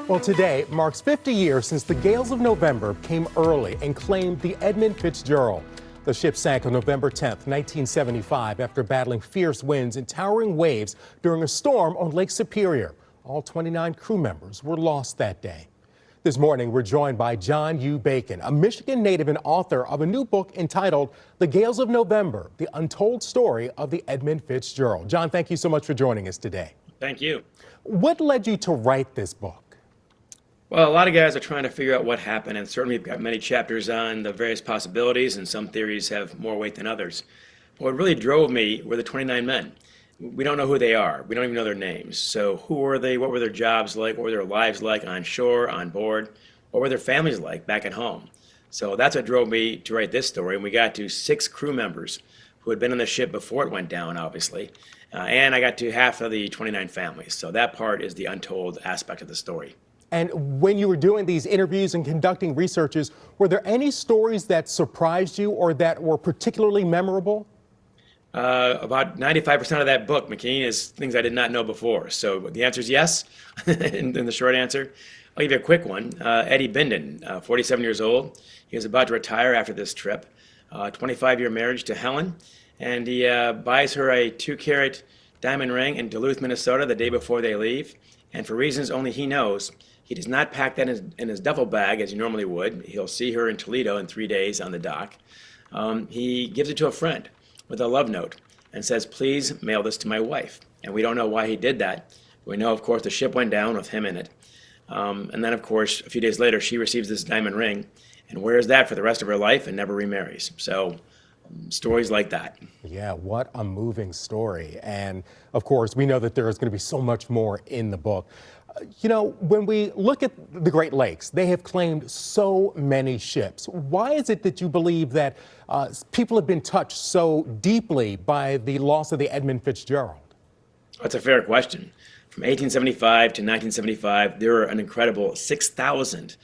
Well, today marks 50 years since the gales of November came early and claimed the Edmund Fitzgerald. The ship sank on November 10th, 1975, after battling fierce winds and towering waves during a storm on Lake Superior. All 29 crew members were lost that day. This morning, we're joined by John U. Bacon, a Michigan native and author of a new book entitled The Gales of November, The Untold Story of the Edmund Fitzgerald. John, thank you so much for joining us today. Thank you. What led you to write this book? Well, a lot of guys are trying to figure out what happened, and certainly we've got many chapters on the various possibilities, and some theories have more weight than others. But what really drove me were the 29 men. We don't know who they are. We don't even know their names. So who were they? What were their jobs like? What were their lives like on shore, on board? What were their families like back at home? So that's what drove me to write this story. And we got to 6 crew members who had been on the ship before it went down, obviously. And I got to half of the 29 families. So that part is the untold aspect of the story. And when you were doing these interviews and conducting researches, were there any stories that surprised you or that were particularly memorable? About 95% of that book, McKean, is things I did not know before. So the answer is yes, in the short answer. I'll give you a quick one. Eddie Binden, 47 years old. He was about to retire after this trip. 25-year marriage to Helen. And he buys her a 2-carat diamond ring in Duluth, Minnesota the day before they leave. And for reasons only he knows, he does not pack that in his duffel bag as he normally would. He'll see her in Toledo in 3 days on the dock. He gives it to a friend with a love note and says, please mail this to my wife. And we don't know why he did that. We know, of course, the ship went down with him in it. And then, of course, a few days later, she receives this diamond ring and wears that for the rest of her life and never remarries. So stories like that. Yeah, what a moving story. And of course, we know that there is going to be so much more in the book. You know, when we look at the Great Lakes, they have claimed so many ships. Why is it that you believe that people have been touched so deeply by the loss of the Edmund Fitzgerald? That's a fair question. From 1875 to 1975, there were an incredible 6,000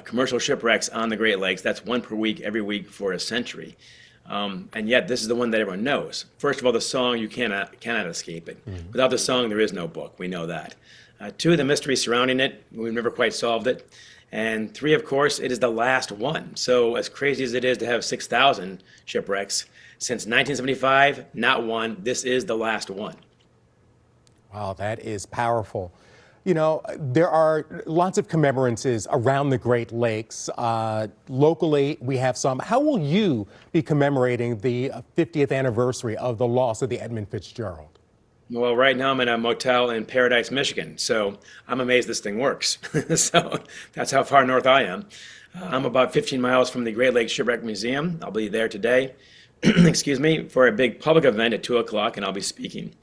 commercial shipwrecks on the Great Lakes. That's one per week, every week for a century. And yet this is the one that everyone knows. First of all, the song, you cannot escape it. Mm-hmm. Without the song, there is no book. We know that. 2, the mystery surrounding it. We've never quite solved it. And 3, of course, it is the last one. So as crazy as it is to have 6,000 shipwrecks, since 1975, not one. This is the last one. Wow, that is powerful. You know, there are lots of commemorances around the Great Lakes. Locally, we have some. How will you be commemorating the 50th anniversary of the loss of the Edmund Fitzgerald? Well, right now I'm in a motel in Paradise, Michigan, so I'm amazed this thing works. So that's how far north I am. I'm about 15 miles from the Great Lakes Shipwreck Museum. I'll be there today, excuse me, for a big public event at 2 o'clock, and I'll be speaking.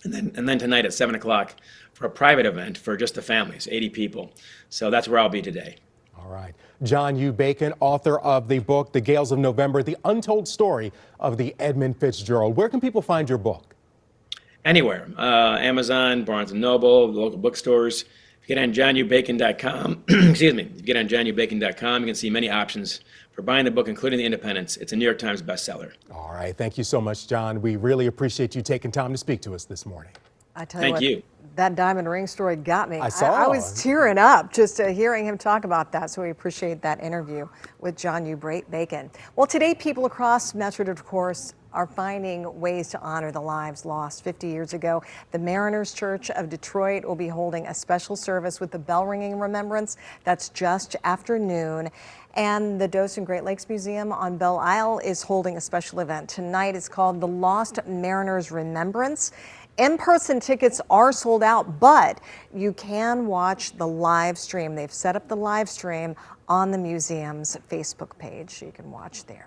And then tonight at 7 o'clock for a private event for just the families, 80 people. So that's where I'll be today. All right. John U. Bacon, author of the book, The Gales of November, The Untold Story of the Edmund Fitzgerald. Where can people find your book? Anywhere. Amazon, Barnes & Noble, the local bookstores. If you get on johnubacon.com, excuse me, if you get on johnubacon.com, you can see many options for buying the book, including The Independence. It's a New York Times bestseller. All right. Thank you so much, John. We really appreciate you taking time to speak to us this morning. I tell you what, that diamond ring story got me. I was tearing up just hearing him talk about that. So we appreciate that interview with John U. Bacon. Well, today people across Metro, of course, are finding ways to honor the lives lost 50 years ago. The Mariners Church of Detroit will be holding a special service with the bell ringing remembrance. That's just after noon. And the Dawson Great Lakes Museum on Belle Isle is holding a special event tonight. It's called the Lost Mariners Remembrance. In-person tickets are sold out, but you can watch the live stream. They've set up the live stream on the museum's Facebook page. You can watch there.